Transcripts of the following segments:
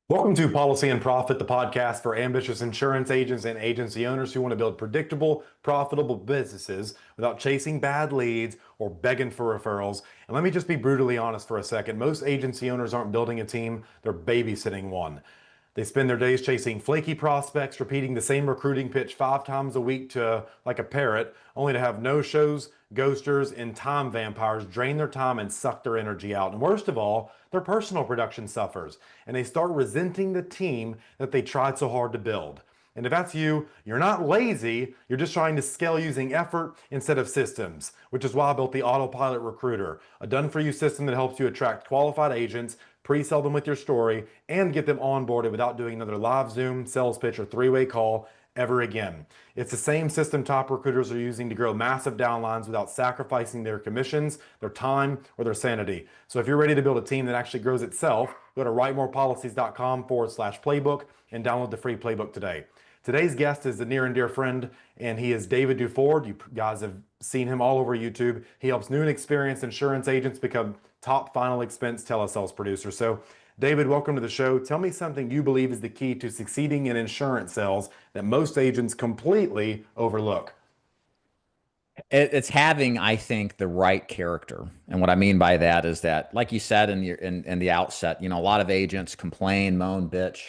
Welcome to Policy and Profit, the podcast for ambitious insurance agents and agency owners who want to build predictable, profitable businesses without chasing bad leads or begging for referrals. And let me just be brutally honest for a second. Most agency owners aren't building a team, they're babysitting one. They spend their days chasing flaky prospects, repeating the same recruiting pitch 5 times a week to like a parrot, only to have no-shows, ghosters, and time vampires drain their time and suck their energy out. And worst of all, their personal production suffers, and they start resenting the team that they tried so hard to build. And if that's you, you're not lazy, you're just trying to scale using effort instead of systems, which is why I built the Autopilot Recruiter, a done-for-you system that helps you attract qualified agents, pre-sell them with your story, and get them onboarded without doing another live Zoom, sales pitch, or three-way call ever again. It's the same system top recruiters are using to grow massive downlines without sacrificing their commissions, their time, or their sanity. So if you're ready to build a team that actually grows itself, go to writemorepolicies.com/playbook and download the free playbook today. Today's guest is a near and dear friend, and he is David Duford. You guys have seen him all over YouTube. He helps new and experienced insurance agents become top final expense telesales producers. So, David, welcome to the show. Tell me something you believe is the key to succeeding in insurance sales that most agents completely overlook. It's having, I think, the right character. And what I mean by that is that, like you said in the outset, a lot of agents complain, moan, bitch,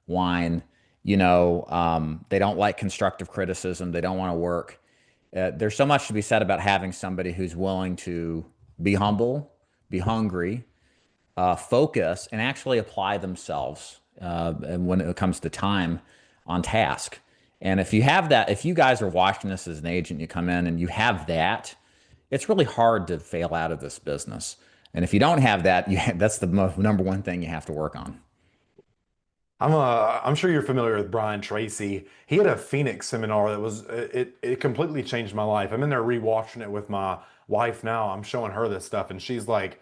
whine. They don't like constructive criticism. They don't want to work. There's so much to be said about having somebody who's willing to be humble, be hungry, focus, and actually apply themselves. And when it comes to time on task. And if you have that, if you guys are watching this as an agent, you come in and you have that, it's really hard to fail out of this business. And if you don't have that, that's the number one thing you have to work on. I'm sure you're familiar with Brian Tracy. He had a Phoenix seminar that it completely changed my life. I'm in there rewatching it with my wife now. I'm showing her this stuff, and she's like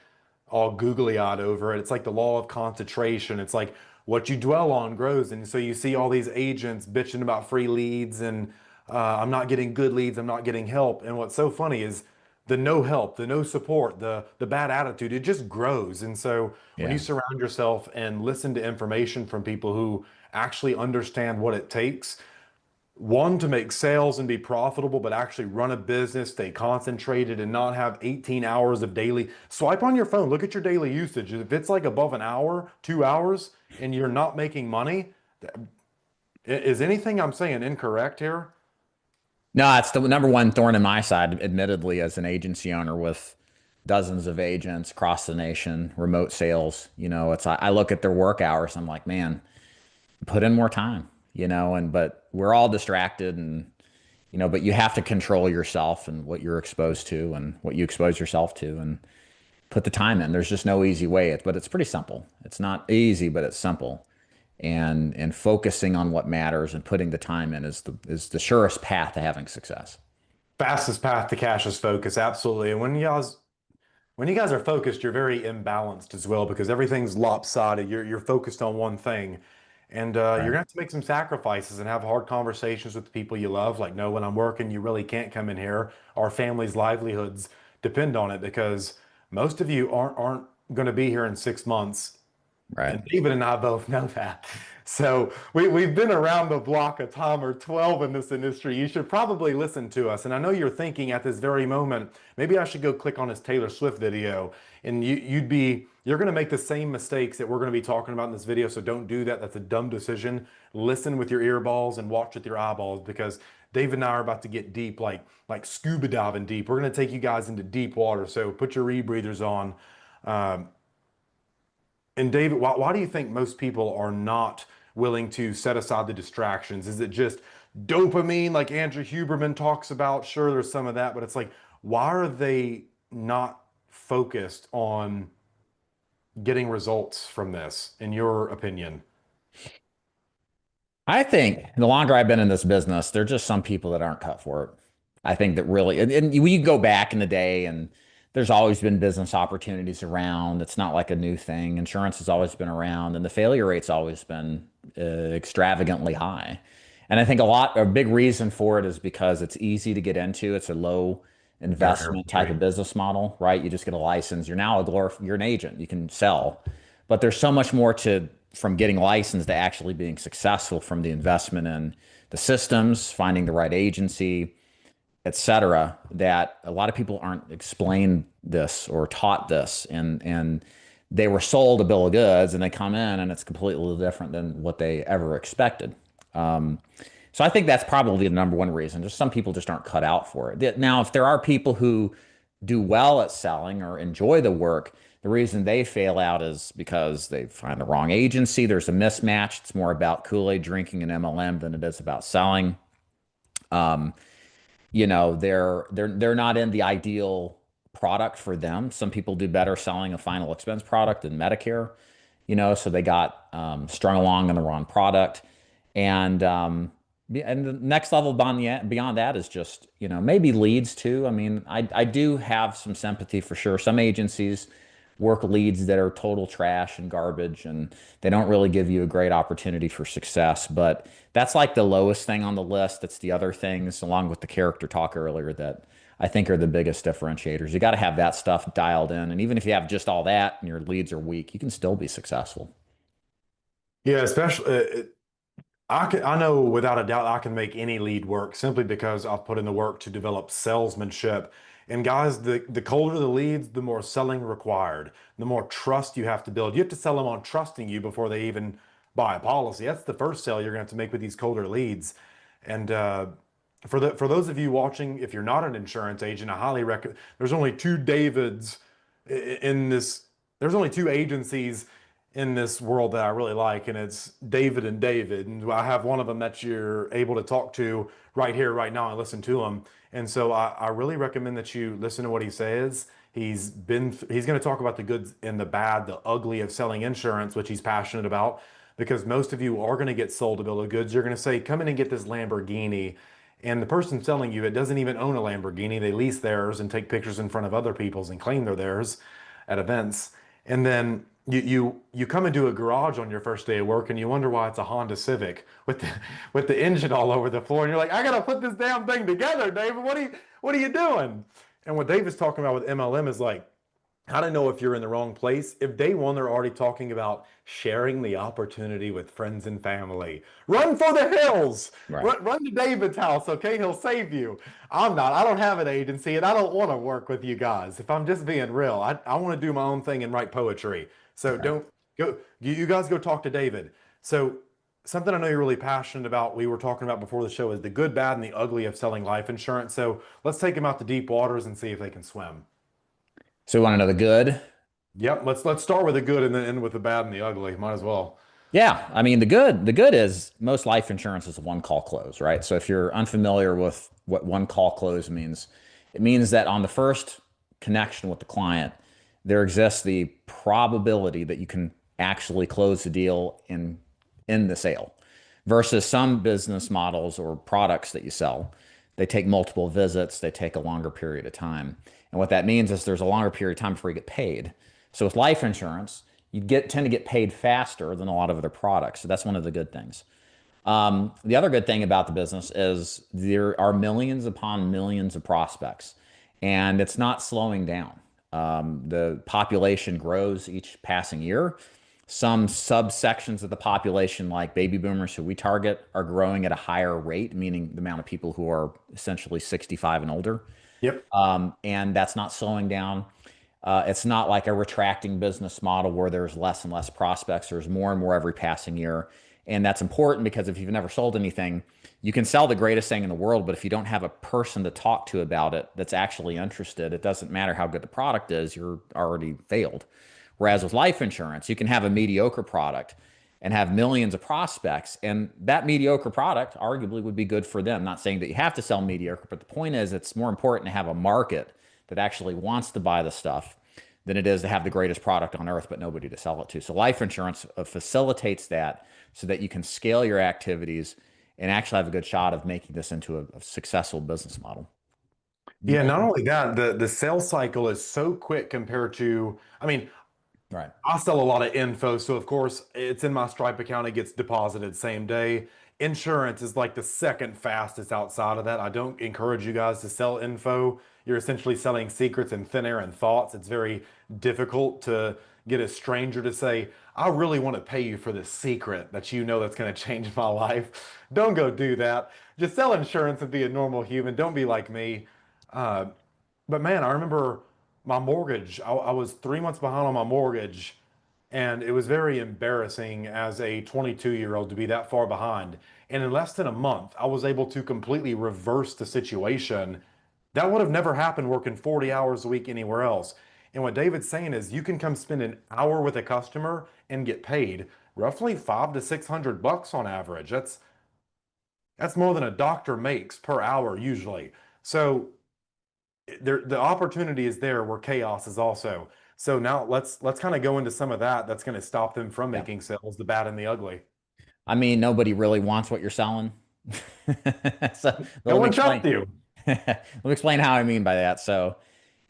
all googly eyed over it. It's like the law of concentration. It's like what you dwell on grows. And so you see all these agents bitching about free leads and I'm not getting good leads, I'm not getting help. And what's so funny is the no help, the no support, the bad attitude, it just grows. And so when you Yeah. surround yourself and listen to information from people who actually understand what it takes, one, to make sales and be profitable, but actually run a business, stay concentrated, and not have 18 hours of daily. Swipe on your phone, look at your daily usage. If it's like above an hour, 2 hours, and you're not making money, is anything I'm saying incorrect here? No, it's the number one thorn in my side, admittedly, as an agency owner with dozens of agents across the nation, remote sales. I look at their work hours, I'm like, man, put in more time, but we're all distracted but you have to control yourself and what you're exposed to and what you expose yourself to and put the time in. There's just no easy way, but it's pretty simple. It's not easy, but it's simple. And focusing on what matters and putting the time in is the surest path to having success. Fastest path to cash is focus, absolutely. And when you guys are focused, you're very imbalanced as well because everything's lopsided. You're focused on one thing. And you're Right. gonna have to make some sacrifices and have hard conversations with the people you love. Like, no, when I'm working, you really can't come in here. Our family's livelihoods depend on it because most of you aren't going to be here in 6 months. Right. And David and I both know that. So we've been around the block a time or 12 in this industry. You should probably listen to us. And I know you're thinking at this very moment, maybe I should go click on his Taylor Swift video. And you're going to make the same mistakes that we're going to be talking about in this video. So don't do that. That's a dumb decision. Listen with your earballs and watch with your eyeballs because David and I are about to get deep, like scuba diving deep. We're going to take you guys into deep water. So put your rebreathers on. Um, and David, why do you think most people are not willing to set aside the distractions? Is it just dopamine, like Andrew Huberman talks about? Sure, there's some of that, but it's like, why are they not focused on getting results from this, in your opinion? I think the longer I've been in this business, there are just some people that aren't cut for it. I think that really, and we go back in the day and there's always been business opportunities around. It's not like a new thing. Insurance has always been around and the failure rate's always been extravagantly high. And I think a big reason for it is because it's easy to get into. It's a low Very, investment type very. of business model, right? You just get a license. You're now you're an agent. You can sell, but there's so much more to from getting licensed to actually being successful, from the investment in the systems, finding the right agency, et cetera, that a lot of people aren't explained this or taught this, and they were sold a bill of goods and they come in and it's completely different than what they ever expected. Um, so I think that's probably the number one reason. Just some people just aren't cut out for it. Now, if there are people who do well at selling or enjoy the work, the reason they fail out is because they find the wrong agency. There's a mismatch. It's more about Kool-Aid drinking and MLM than it is about selling. Um, they're not in the ideal product for them. Some people do better selling a final expense product than Medicare, so they got strung along in the wrong product. And the next level beyond that is just, maybe leads too. I mean, I do have some sympathy for sure. Some agencies work leads that are total trash and garbage, and they don't really give you a great opportunity for success. But that's like the lowest thing on the list. It's the other things, along with the character talk earlier, that I think are the biggest differentiators. You got to have that stuff dialed in. And even if you have just all that and your leads are weak, you can still be successful. Yeah, especially I know without a doubt I can make any lead work simply because I've put in the work to develop salesmanship. And guys, the colder the leads, the more selling required, the more trust you have to build. You have to sell them on trusting you before they even buy a policy. That's the first sale you're going to have to make with these colder leads. And for those of you watching, if you're not an insurance agent, I highly recommend. There's only two Davids in this. There's only two agencies in this world that I really like, and it's David and David. And I have one of them that you're able to talk to right here, right now, and listen to him. And so I really recommend that you listen to what he says. He's going to talk about the good and the bad, the ugly of selling insurance, which he's passionate about, because most of you are going to get sold a bill of goods. You're going to say, come in and get this Lamborghini. And the person selling you it doesn't even own a Lamborghini. They lease theirs and take pictures in front of other people's and claim they're theirs at events. And then you come into a garage on your first day of work and you wonder why it's a Honda Civic with the engine all over the floor, and you're like, I gotta put this damn thing together, David. What are you doing? And what David's talking about with MLM is like, I don't know if you're in the wrong place. If day one they're already talking about sharing the opportunity with friends and family, run for the hills. Right. Run to David's house, okay? He'll save you. I'm not. I don't have an agency, and I don't want to work with you guys. If I'm just being real, I want to do my own thing and write poetry. So Right. don't go. You guys go talk to David. So something I know you're really passionate about, we were talking about before the show, is the good, bad, and the ugly of selling life insurance. So let's take them out to deep waters and see if they can swim. So we want to know the good. Yep, let's start with the good and then end with the bad and the ugly. Might as well. Yeah, I mean the good is most life insurance is a one call close, right? So if you're unfamiliar with what one call close means, it means that on the first connection with the client, there exists the probability that you can actually close the deal in the sale versus some business models or products that you sell. They take multiple visits, they take a longer period of time. And what that means is there's a longer period of time before you get paid. So with life insurance, tend to get paid faster than a lot of other products. So that's one of the good things. The other good thing about the business is there are millions upon millions of prospects, and it's not slowing down. The population grows each passing year. Some subsections of the population, like baby boomers, who we target, are growing at a higher rate, meaning the amount of people who are essentially 65 and older. Yep. And that's not slowing down. It's not like a retracting business model where there's less and less prospects. There's more and more every passing year. And that's important because if you've never sold anything, you can sell the greatest thing in the world, but if you don't have a person to talk to about it that's actually interested, it doesn't matter how good the product is, you're already failed. Whereas with life insurance, you can have a mediocre product and have millions of prospects, and that mediocre product arguably would be good for them. Not saying that you have to sell mediocre, but the point is it's more important to have a market that actually wants to buy the stuff than it is to have the greatest product on earth, but nobody to sell it to. So life insurance facilitates that so that you can scale your activities and actually have a good shot of making this into a successful business model. Yeah, not only that, the sales cycle is so quick compared to, I mean, Right. I sell a lot of info, so of course it's in my Stripe account. It gets deposited same day. Insurance is like the second fastest outside of that. I don't encourage you guys to sell info. You're essentially selling secrets and thin air and thoughts. It's very difficult to get a stranger to say, I really want to pay you for this secret that you know that's going to change my life. Don't go do that. Just sell insurance and be a normal human. Don't be like me. Uh, but man, I remember my mortgage. I was 3 months behind on my mortgage, and it was very embarrassing as a 22-year-old to be that far behind. And in less than a month, I was able to completely reverse the situation. That would have never happened working 40 hours a week anywhere else. And what David's saying is you can come spend an hour with a customer and get paid roughly 5 to 600 bucks on average. That's more than a doctor makes per hour usually. So the opportunity is there where chaos is also. So now let's kind of go into some of that's going to stop them from Yeah. making sales, the bad and the ugly. I mean, nobody really wants what you're selling. So No let me one trusts explain. you. Let me explain how I mean by that. So,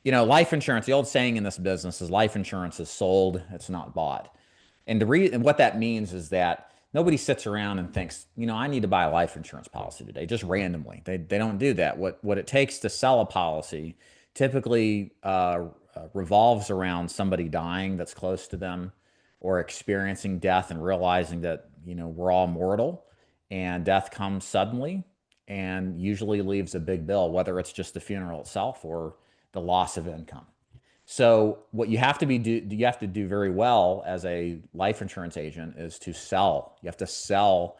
life insurance, the old saying in this business is life insurance is sold, it's not bought. And and what that means is that nobody sits around and thinks, I need to buy a life insurance policy today, just randomly. They don't do that. What it takes to sell a policy typically revolves around somebody dying that's close to them or experiencing death and realizing that, we're all mortal and death comes suddenly and usually leaves a big bill, whether it's just the funeral itself or the loss of income. So what you have to do very well as a life insurance agent is to sell. You have to sell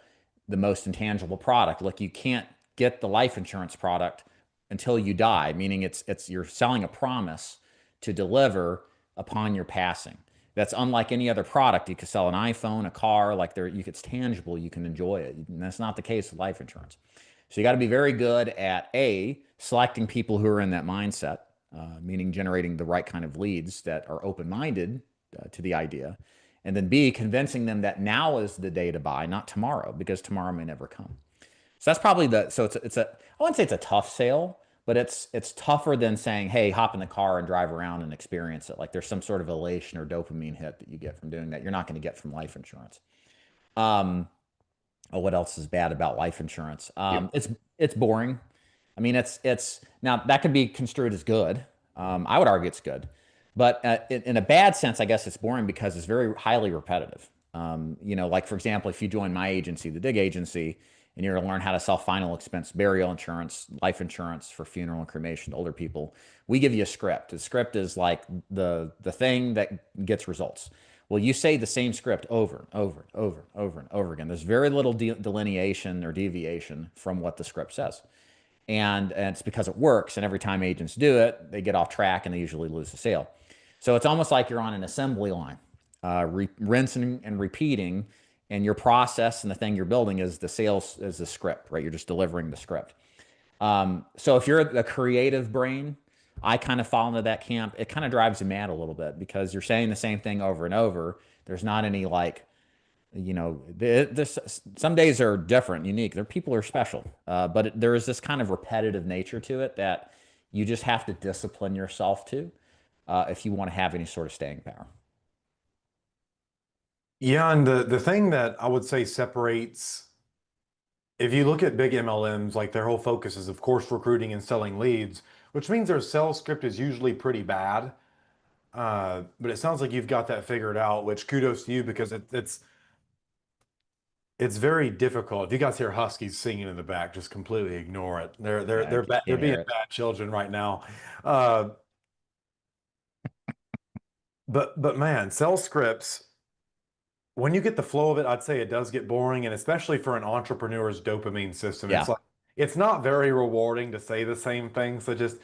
the most intangible product. Like you can't get the life insurance product until you die, meaning it's you're selling a promise to deliver upon your passing. That's unlike any other product. You could sell an iPhone, a car, it's tangible, you can enjoy it. And that's not the case with life insurance. So you got to be very good at selecting people who are in that mindset, meaning generating the right kind of leads that are open-minded to the idea, and then B, convincing them that now is the day to buy, not tomorrow, because tomorrow may never come. So that's probably I wouldn't say it's a tough sale, but it's tougher than saying, hey, hop in the car and drive around and experience it. Like there's some sort of elation or dopamine hit that you get from doing that. You're not going to get from life insurance. Um, oh, what else is bad about life insurance? Yep. It's boring. I mean, it's now that could be construed as good. I would argue it's good, but in a bad sense, I guess it's boring because it's very highly repetitive. Like for example, if you join my agency, the Dig Agency, and you're going to learn how to sell final expense burial insurance, life insurance for funeral and cremation to older people, we give you a script. The script is like the thing that gets results. Well, you say the same script over and over and over and over and over again. There's very little delineation or deviation from what the script says. And it's because it works. And every time agents do it, they get off track and they usually lose the sale. So it's almost like you're on an assembly line, rinsing and repeating. And your process and the thing you're building is the script, right? You're just delivering the script. So if you're the creative brain, I kind of fall into that camp. It kind of drives you mad a little bit because you're saying the same thing over and over. There's not any some days are different, unique. There people are special, but there is this kind of repetitive nature to it that you just have to discipline yourself to if you want to have any sort of staying power. Yeah, and the thing that I would say separates, if you look at big MLMs, like their whole focus is, of course, recruiting and selling leads, which means their sales script is usually pretty bad. But it sounds like you've got that figured out, which kudos to you because it's very difficult. If you guys hear huskies singing in the back, just completely ignore it. They're they're Yeah, they're bad, they're can't being hear it. bad children right now. Uh, but man, sales scripts, when you get the flow of it, I'd say it does get boring, and especially for an entrepreneur's dopamine system, Yeah, it's not very rewarding to say the same thing. So just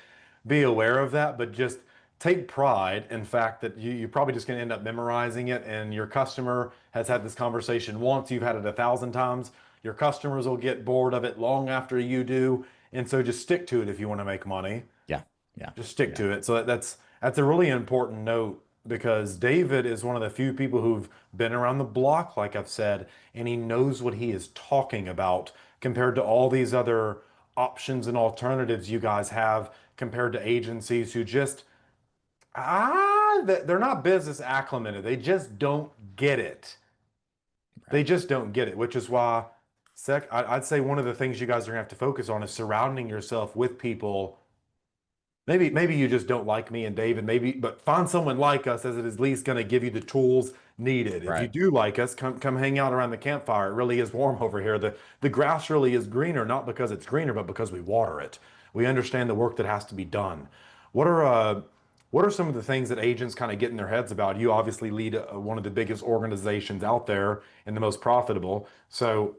be aware of that, but just take pride in fact that you're probably just going to end up memorizing it, and your customer has had this conversation once, you've had it 1,000 times. Your customers will get bored of it long after you do, and so just stick to it if you want to make money. yeah, yeah, Just stick yeah, to it. So that's a really important note because David is one of the few people who've been around the block, like I've said, and he knows what he is talking about compared to all these other options and alternatives you guys have compared to agencies who just they're not business acclimated. They just don't get it. right. They just don't get it, which is why I'd say one of the things you guys are gonna have to focus on is surrounding yourself with people maybe you just don't like me and David, maybe, but find someone like us as it is at least going to give you the tools needed. If you Right. do like us, come hang out around the campfire. It really is warm over here. The grass really is greener, not because it's greener, but because we water it. We understand the work that has to be done. What are what are some of the things that agents kind of get in their heads about? You obviously lead one of the biggest organizations out there and the most profitable. So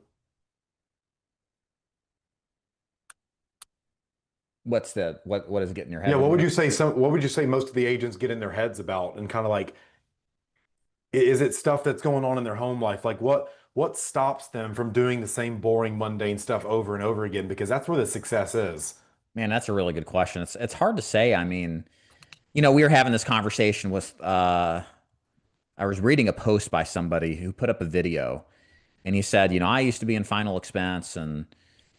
What does it get in your yeah, head? What do you mean? what would you say most of the agents get in their heads about and kind of like is it stuff that's going on in their home life? Like what stops them from doing the same boring, mundane stuff over and over again? Because that's where the success is. Man, that's a really good question. It's hard to say. I mean, we were having this conversation with I was reading a post by somebody who put up a video and he said, I used to be in final expense and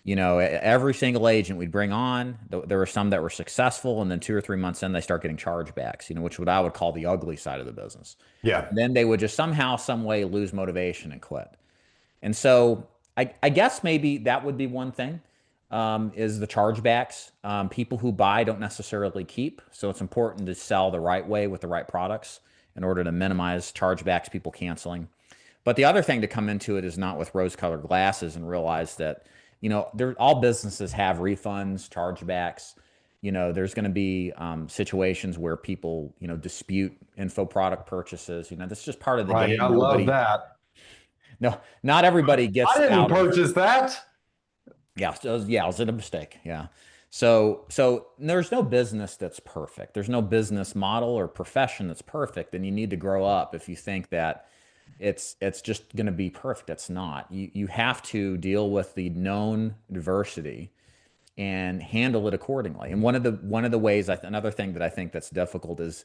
every single agent we'd bring on, there were some that were successful and then 2 or 3 months in they start getting chargebacks, which what I would call the ugly side of the business. Yeah. And then they would just somehow, some way lose motivation and quit. And so I guess maybe that would be one thing, is the chargebacks. People who buy don't necessarily keep. So it's important to sell the right way with the right products in order to minimize chargebacks, people canceling. But the other thing to come into it is not with rose-colored glasses and realize that, all businesses have refunds, chargebacks. There's going to be situations where people, dispute info product purchases. That's just part of the Right. I game. love Nobody, that. no, not everybody I gets didn't out of. purchase that. Yeah, yeah, it was a mistake. Yeah. So there's no business that's perfect. There's no business model or profession that's perfect, and you need to grow up if you think that it's just going to be perfect. It's not. You have to deal with the known adversity and handle it accordingly. And one of the ways, another thing that I think that's difficult is,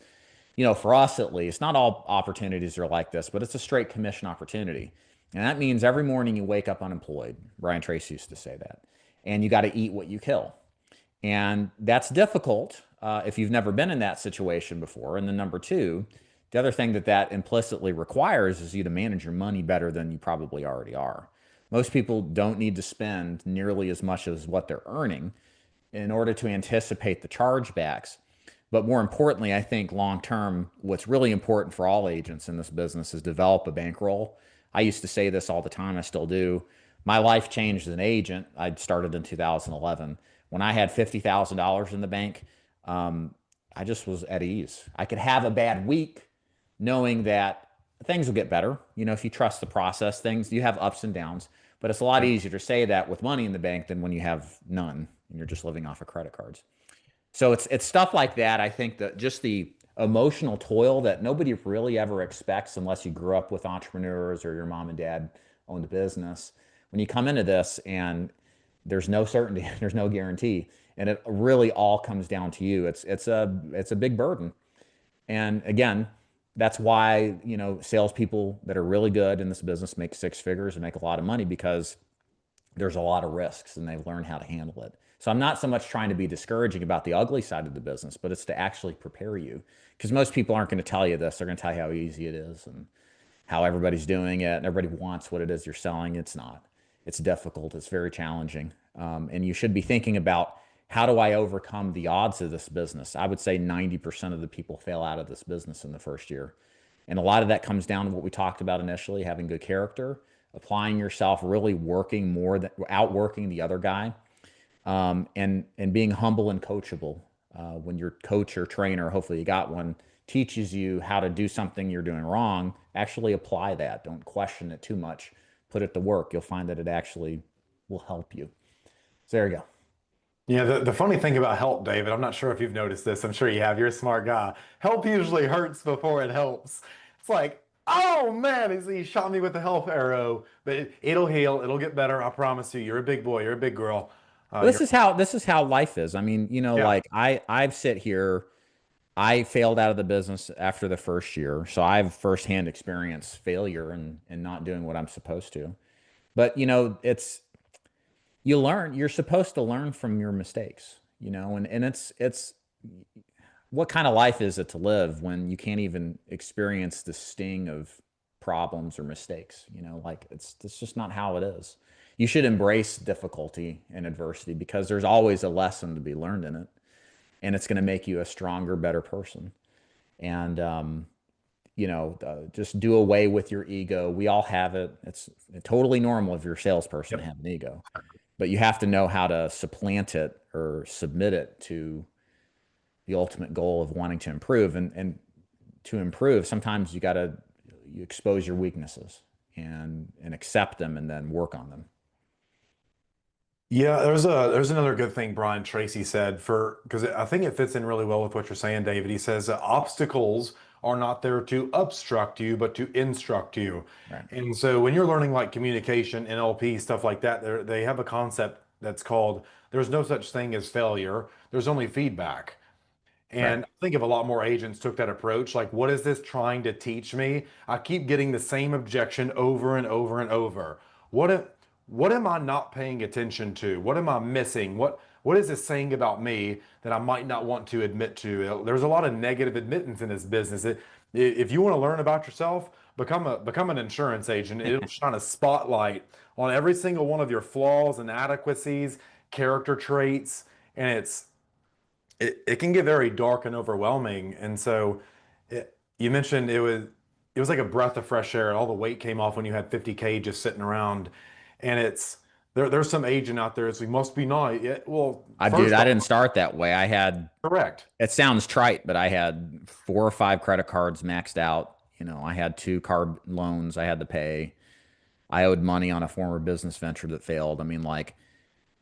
for us at least, not all opportunities are like this, but it's a straight commission opportunity. And that means every morning you wake up unemployed. Brian Tracy used to say that. And you got to eat what you kill. And that's difficult if you've never been in that situation before. And then number two, the other thing that implicitly requires is you to manage your money better than you probably already are. Most people don't need to spend nearly as much as what they're earning in order to anticipate the chargebacks. But more importantly, I think long term, what's really important for all agents in this business is develop a bankroll. I used to say this all the time, I still do. My life changed as an agent. I started in 2011. When I had $50,000 in the bank, I just was at ease. I could have a bad week knowing that things will get better. If you trust the process, you have ups and downs, but it's a lot easier to say that with money in the bank than when you have none and you're just living off of credit cards. So it's stuff like that. I think that just the emotional toil that nobody really ever expects unless you grew up with entrepreneurs or your mom and dad owned a business. When you come into this and there's no certainty, there's no guarantee, and it really all comes down to you. It's a big burden. And again, that's why, salespeople that are really good in this business make six figures and make a lot of money because there's a lot of risks and they've learned how to handle it. So I'm not so much trying to be discouraging about the ugly side of the business, but it's to actually prepare you because most people aren't going to tell you this. They're going to tell you how easy it is and how everybody's doing it and everybody wants what it is you're selling. It's not. It's difficult. It's very challenging. And you should be thinking about how do I overcome the odds of this business? I would say 90% of the people fail out of this business in the first year. And a lot of that comes down to what we talked about initially, having good character, applying yourself, really working more than outworking the other guy, and being humble and coachable. When your coach or trainer, hopefully you got one, teaches you how to do something you're doing wrong, actually apply that. Don't question it too much. Put it to work. You'll find that it actually will help you. So there you go. Yeah, the funny thing about help, David, I'm not sure if you've noticed this. I'm sure you have. You're a smart guy. Help usually hurts before it helps. It's like, oh man, he shot me with the help arrow, but it'll heal. It'll get better. I promise you. You're a big boy. You're a big girl. Well, You're this is how life is. I mean, yeah. like I've sit here. I failed out of the business after the first year, so I've firsthand experienced failure and not doing what I'm supposed to. But it's you learn. You're supposed to learn from your mistakes. And it's what kind of life is it to live when you can't even experience the sting of problems or mistakes? Like it's just not how it is. You should embrace difficulty and adversity because there's always a lesson to be learned in it. and it's going to make you a stronger, better person. And, just do away with your ego. We all have it. It's totally normal if you're a salesperson to Yep. have an ego, but you have to know how to supplant it or submit it to the ultimate goal of wanting to improve. And to improve, sometimes you expose your weaknesses and accept them and then work on them. Yeah, there's another good thing Brian Tracy said for because I think it fits in really well with what you're saying, David. He says obstacles are not there to obstruct you, but to instruct you. Right. And so when you're learning like communication, NLP, stuff like that, they have a concept that's called there's no such thing as failure. There's only feedback. Right. And I think if a lot more agents took that approach, like, what is this trying to teach me? I keep getting the same objection over and over and over. What if, what am I not paying attention to? What am I missing? What is this saying about me that I might not want to admit to? There's a lot of negative admittance in this business. If you want to learn about yourself, become an insurance agent. It'll shine a spotlight on every single one of your flaws, inadequacies, character traits, and it can get very dark and overwhelming. And so you mentioned it was like a breath of fresh air and all the weight came off when you had 50K just sitting around. And there's some agent out there. It's like must be nice. Yeah, well, Dude, first I off, didn't start that way. correct. It sounds trite, but I had 4 or 5 credit cards maxed out. I had 2 car loans I had to pay. I owed money on a former business venture that failed. I mean, like,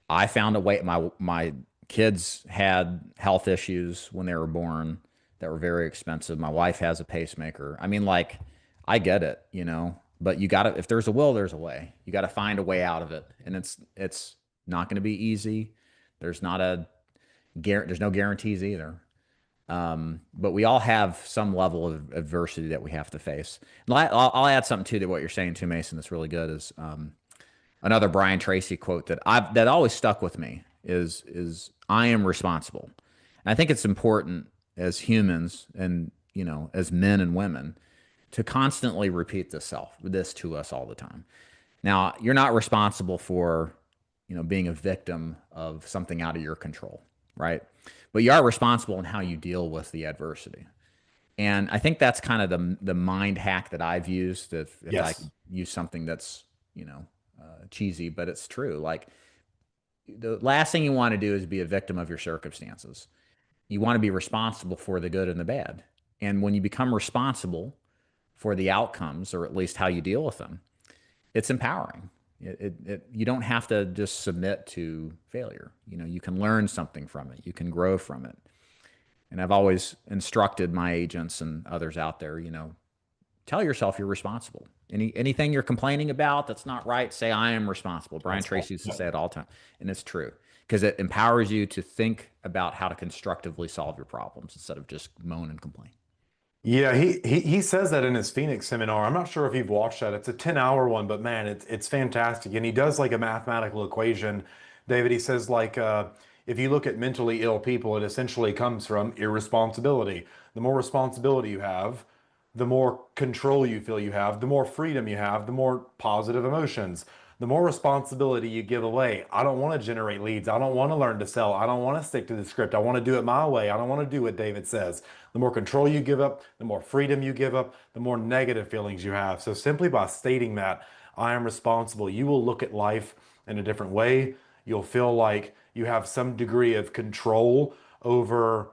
I found a way. My kids had health issues when they were born that were very expensive. My wife has a pacemaker. I mean, like, I get it. But you got to, if there's a will, there's a way. You got to find a way out of it, and it's not going to be easy. There's not a there's no guarantees either. But we all have some level of adversity that we have to face. And I'll add something too to what you're saying too, Mason. That's really good. Is another Brian Tracy quote that always stuck with me is I am responsible. And I think it's important as humans and as men and women to constantly repeat this to us all the time. Now, you're not responsible for being a victim of something out of your control, right? But you are responsible in how you deal with the adversity. And I think that's kind of the mind hack that I've used. If I Yes. could use something that's cheesy, but it's true. Like, the last thing you want to do is be a victim of your circumstances. You want to be responsible for the good and the bad. And when you become responsible for the outcomes, or at least how you deal with them, it's empowering. You don't have to just submit to failure. You can learn something from it. You can grow from it. And I've always instructed my agents and others out there, tell yourself you're responsible. Anything you're complaining about that's not right, say I am responsible. Brian Tracy used to say it all the time, and it's true because it empowers you to think about how to constructively solve your problems instead of just moan and complain. Yeah, he says that in his Phoenix seminar. I'm not sure if you've watched that. It's a 10-hour one, but man, it's fantastic. And he does like a mathematical equation. David, he says like if you look at mentally ill people, it essentially comes from irresponsibility. The more responsibility you have, the more control you feel you have, the more freedom you have, the more positive emotions, the more responsibility you give away. I don't want to generate leads. I don't want to learn to sell. I don't want to stick to the script. I want to do it my way. I don't want to do what David says. The more control you give up, the more freedom you give up, the more negative feelings you have. So simply by stating that I am responsible, you will look at life in a different way. You'll feel like you have some degree of control over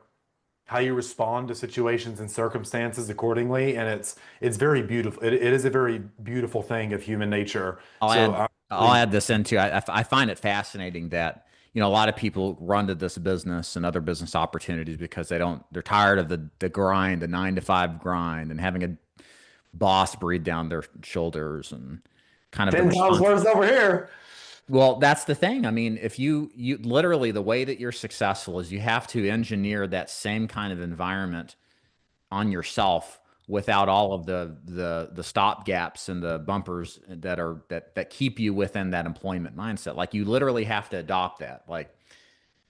how you respond to situations and circumstances accordingly. And it's very beautiful. It is a very beautiful thing of human nature. I'll So add I I'll really, add this into I find it fascinating that a lot of people run to this business and other business opportunities because they're tired of the grind, the 9 to 5 grind, and having a boss breathe down their shoulders and kind of the 10 times response. worse over here. Well, that's the thing. I mean, if you literally, the way that you're successful is you have to engineer that same kind of environment on yourself without all of the stop gaps and the bumpers that keep you within that employment mindset. Like, you literally have to adopt that. Like,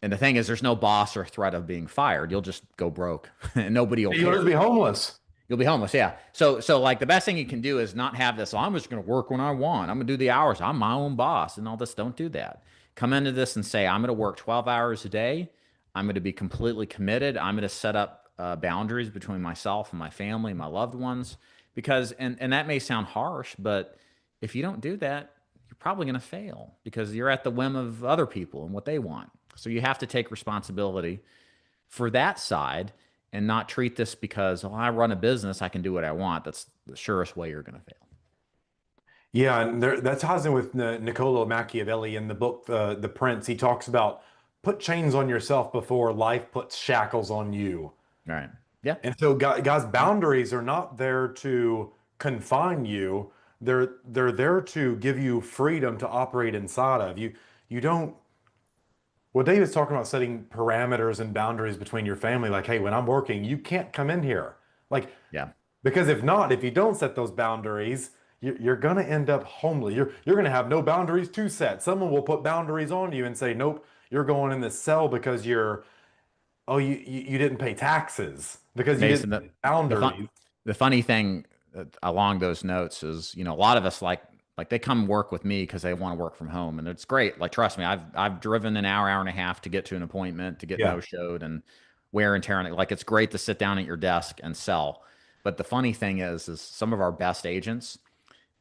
and the thing is, there's no boss or threat of being fired. You'll just go broke and nobody will You'll care. just be homeless. You'll be homeless. Yeah. So like, the best thing you can do is not have this, "Oh, I'm just going to work when I want. I'm going to do the hours. I'm my own boss," and all this. Don't do that. Come into this and say, "I'm going to work 12 hours a day. I'm going to be completely committed. I'm going to set up boundaries between myself and my family, my loved ones, because, and that may sound harsh, but if you don't do that, you're probably going to fail because you're at the whim of other people and what they want. So you have to take responsibility for that side and not treat this because, oh, I run a business, I can do what I want. That's the surest way you're going to fail. Yeah, and that ties in with Niccolo Machiavelli in the book The Prince. He talks about put chains on yourself before life puts shackles on you. All right. Yeah. And so, guys, boundaries are not there to confine you. They're there to give you freedom to operate inside of you. You don't. Well, David's talking about setting parameters and boundaries between your family. Like, hey, when I'm working, you can't come in here. Like, Yeah. because if not, if you don't set those boundaries, you're going to end up homely. You're going to have no boundaries to set. Someone will put boundaries on you and say, nope, you're going in this cell because you didn't pay taxes because you Mason, didn't set boundaries. the funny thing along those notes is, a lot of us like they come work with me because they want to work from home, and it's great. Like, trust me, I've driven an hour and a half to get to an appointment, to get Yeah. no showed, and wear and tear. And like, it's great to sit down at your desk and sell. But the funny thing is some of our best agents,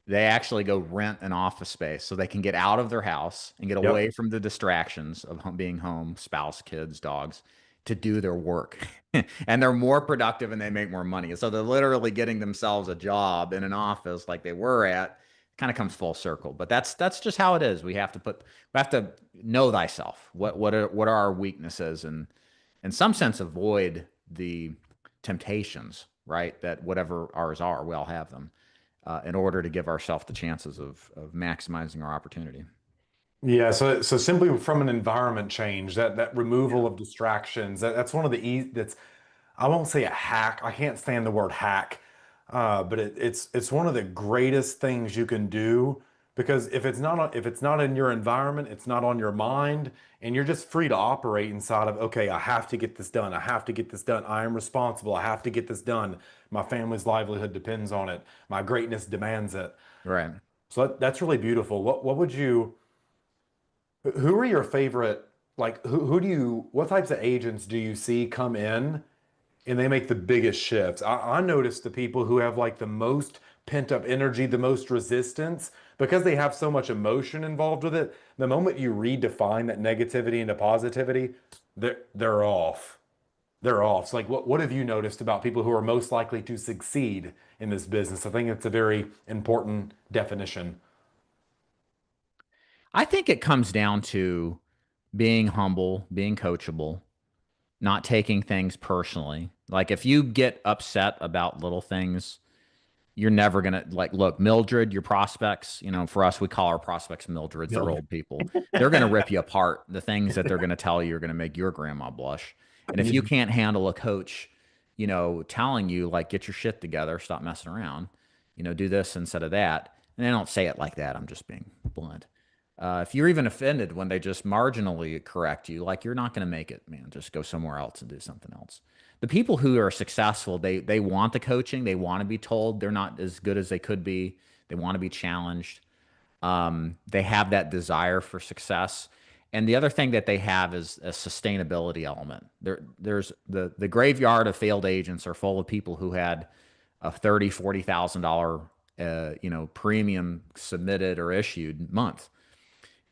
they actually go rent an office space so they can get out of their house and get away Yep. from the distractions of being home, spouse, kids, dogs, to do their work. And they're more productive and they make more money. So they're literally getting themselves a job in an office like they were at. Kind of comes full circle. But that's just how it is. We have to know thyself. What are our weaknesses, and in some sense avoid the temptations, right? That whatever ours are, we all have them, in order to give ourselves the chances of maximizing our opportunity. Yeah, so simply from an environment change, that removal of distractions, that's one of the that's I won't say a hack. I can't stand the word hack, but it's one of the greatest things you can do because if it's not in your environment, it's not on your mind, and you're just free to operate inside of, okay, I have to get this done. I have to get this done. I am responsible. I have to get this done. My family's livelihood depends on it. My greatness demands it. Right. So that's really beautiful. What would you? Who are your favorite? Like, who do you? What types of agents do you see come in and they make the biggest shifts? I notice the people who have like the most pent up energy, the most resistance, because they have so much emotion involved with it. The moment you redefine that negativity into positivity, they're off. They're off. So, like, what have you noticed about people who are most likely to succeed in this business? I think it's a very important definition. I think it comes down to being humble, being coachable, not taking things personally. Like, if you get upset about little things, you're never gonna, like, look, Mildred, your prospects, for us, we call our prospects Mildreds, they're Mildred. old people. They're gonna rip you apart. The things that they're gonna tell you are gonna make your grandma blush. And if you can't handle a coach, telling you, like, get your shit together, stop messing around, do this instead of that. And they don't say it like that. I'm just being blunt. If you're even offended when they just marginally correct you, like, you're not going to make it, man. Just go somewhere else and do something else. The people who are successful, they want the coaching. They want to be told they're not as good as they could be. They want to be challenged. They have that desire for success. And the other thing that they have is a sustainability element. There's the graveyard of failed agents are full of people who had a $30,000, $40,000 premium submitted or issued month,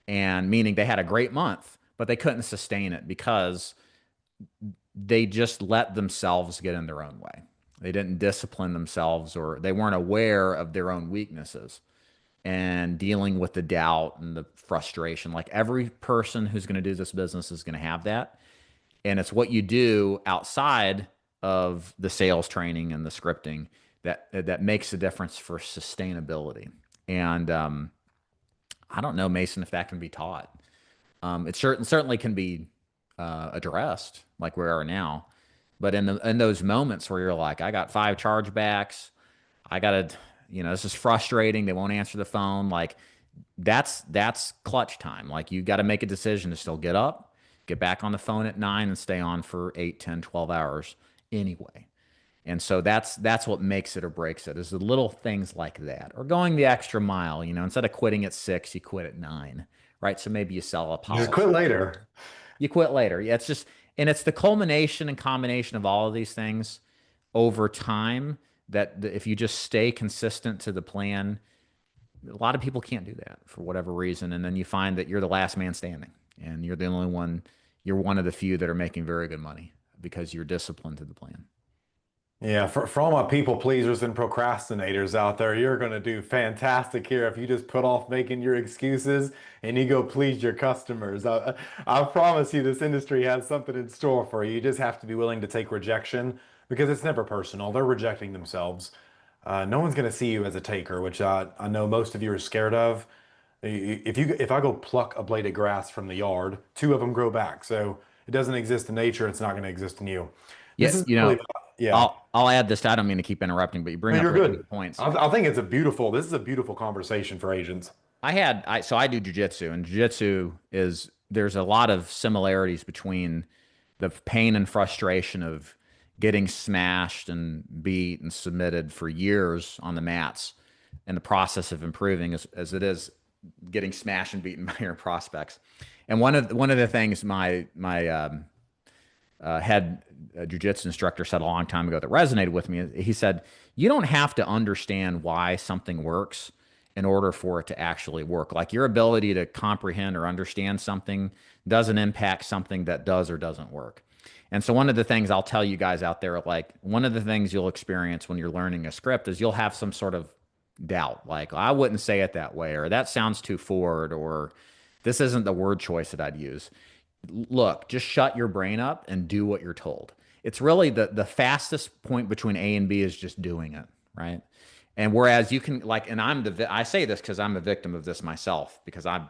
and meaning they had a great month, but they couldn't sustain it because they just let themselves get in their own way. They didn't discipline themselves, or they weren't aware of their own weaknesses and dealing with the doubt and the frustration. Like, every person who's going to do this business is going to have that. And it's what you do outside of the sales training and the scripting that makes a difference for sustainability. And I don't know, Mason, if that can be taught. It certainly can be addressed like we are now. But in those moments where you're like, I got 5 chargebacks, I got to, this is frustrating. They won't answer the phone. Like, that's clutch time. Like, you got to make a decision to still get up, get back on the phone at 9 and stay on for 8, 10, 12 hours anyway. And so that's what makes it or breaks it, is the little things like that, or going the extra mile. Instead of quitting at 6, you quit at 9, right? So maybe you sell a Just quit policy. later. You quit later. Yeah, it's just, And it's the culmination and combination of all of these things over time that if you just stay consistent to the plan, a lot of people can't do that for whatever reason. And then you find that you're the last man standing and you're the only one, you're one of the few that are making very good money because you're disciplined to the plan. Yeah, for all my people pleasers and procrastinators out there, you're going to do fantastic here if you just put off making your excuses and you go please your customers. I promise you this industry has something in store for you. You just have to be willing to take rejection because it's never personal. They're rejecting themselves. No one's going to see you as a taker, which I know most of you are scared of. If I go pluck a blade of grass from the yard, two of them grow back. So it doesn't exist in nature. It's not going to exist in you. Yeah, This is really, yeah. I'll add this. I don't mean to keep interrupting, but you No, bring up you're really good. good points. I think it's a beautiful, this is a beautiful conversation for agents. So I do jujitsu, and jujitsu is there's a lot of similarities between the pain and frustration of getting smashed and beat and submitted for years on the mats and the process of improving as it is getting smashed and beaten by your prospects. And one of the things my head jujitsu instructor said a long time ago that resonated with me. He said, "You don't have to understand why something works in order for it to actually work. Like your ability to comprehend or understand something doesn't impact something that does or doesn't work." And so one of the things I'll tell you guys out there, like one of the things you'll experience when you're learning a script is you'll have some sort of doubt, like I wouldn't say it that way, or that sounds too forward, or this isn't the word choice that I'd use. Look, just shut your brain up and do what you're told. It's really the fastest point between A and B is just doing it, right? And whereas you can like, and I say this because I'm a victim of this myself because I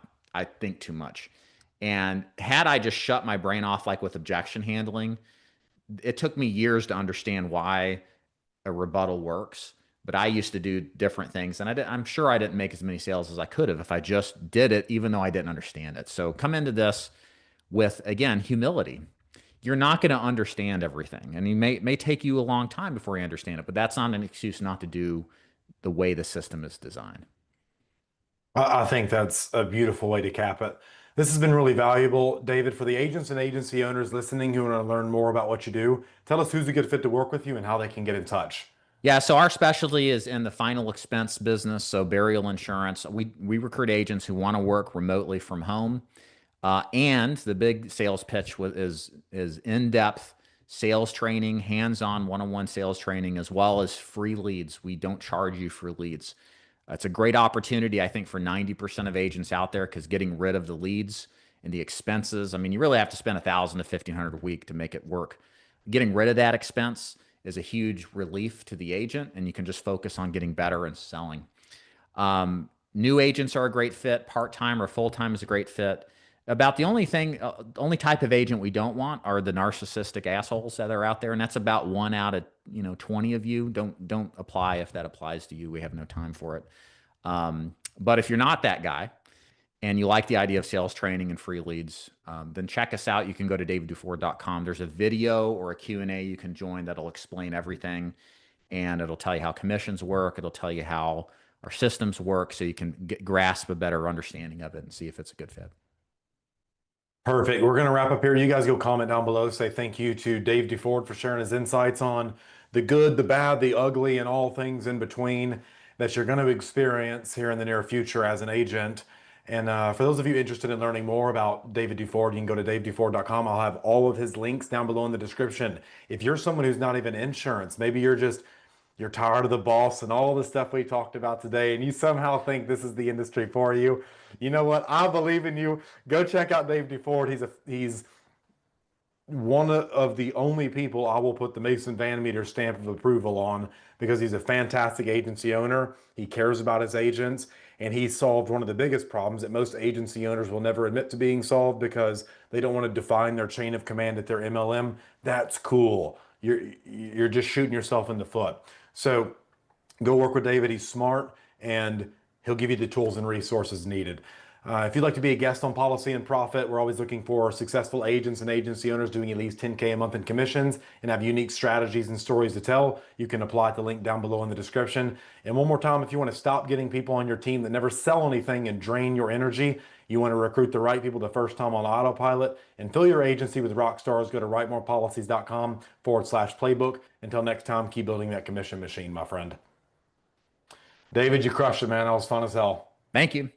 think too much. And had I just shut my brain off like with objection handling, it took me years to understand why a rebuttal works. But I used to do different things, and I'm sure I didn't make as many sales as I could have if I just did it, even though I didn't understand it. So come into this with again humility. You're not going to understand everything, and it may take you a long time before you understand it. But that's not an excuse not to do the way the system is designed. I think that's a beautiful way to cap it. This has been really valuable, David, for the agents and agency owners listening who want to learn more about what you do. Tell us who's a good fit to work with you and how they can get in touch. Yeah, so our specialty is in the final expense business, so burial insurance. We recruit agents who want to work remotely from home. And the big sales pitch is in-depth sales training, hands-on one-on-one sales training, as well as free leads. We don't charge you for leads. It's a great opportunity, I think, for 90% of agents out there because getting rid of the leads and the expenses. I mean, you really have to spend 1,000 to 1,500 a week to make it work. Getting rid of that expense is a huge relief to the agent, and you can just focus on getting better and selling. New agents are a great fit. Part-time or full-time is a great fit. About the only type of agent we don't want are the narcissistic assholes that are out there, and that's about 1 out of 20 of you. Don't apply if that applies to you. We have no time for it. But if you're not that guy and you like the idea of sales training and free leads, then check us out. You can go to davidduford.com. There's a video or a Q&A you can join that'll explain everything, and it'll tell you how commissions work. It'll tell you how our systems work, so you can grasp a better understanding of it and see if it's a good fit. Perfect. We're going to wrap up here. You guys go comment down below. Say thank you to Dave Duford for sharing his insights on the good, the bad, the ugly, and all things in between that you're going to experience here in the near future as an agent. And for those of you interested in learning more about David Duford, you can go to davidduford.com. I'll have all of his links down below in the description. If you're someone who's not even insurance, maybe you're tired of the boss and all the stuff we talked about today, and you somehow think this is the industry for you. You know what? I believe in you. Go check out Dave Duford. He's one of the only people I will put the Mason Van Meter stamp of approval on because he's a fantastic agency owner. He cares about his agents, and he solved one of the biggest problems that most agency owners will never admit to being solved because they don't want to define their chain of command at their MLM. That's cool. You're just shooting yourself in the foot. So go work with David. He's smart and he'll give you the tools and resources needed. If you'd like to be a guest on Policy and Profit, we're always looking for successful agents and agency owners doing at least 10K a month in commissions and have unique strategies and stories to tell. You can apply at the link down below in the description. And one more time, if you want to stop getting people on your team that never sell anything and drain your energy, you want to recruit the right people the first time on autopilot and fill your agency with rock stars, go to writemorepolicies.com/playbook. Until next time, keep building that commission machine, my friend. David, you crushed it, man. That was fun as hell. Thank you.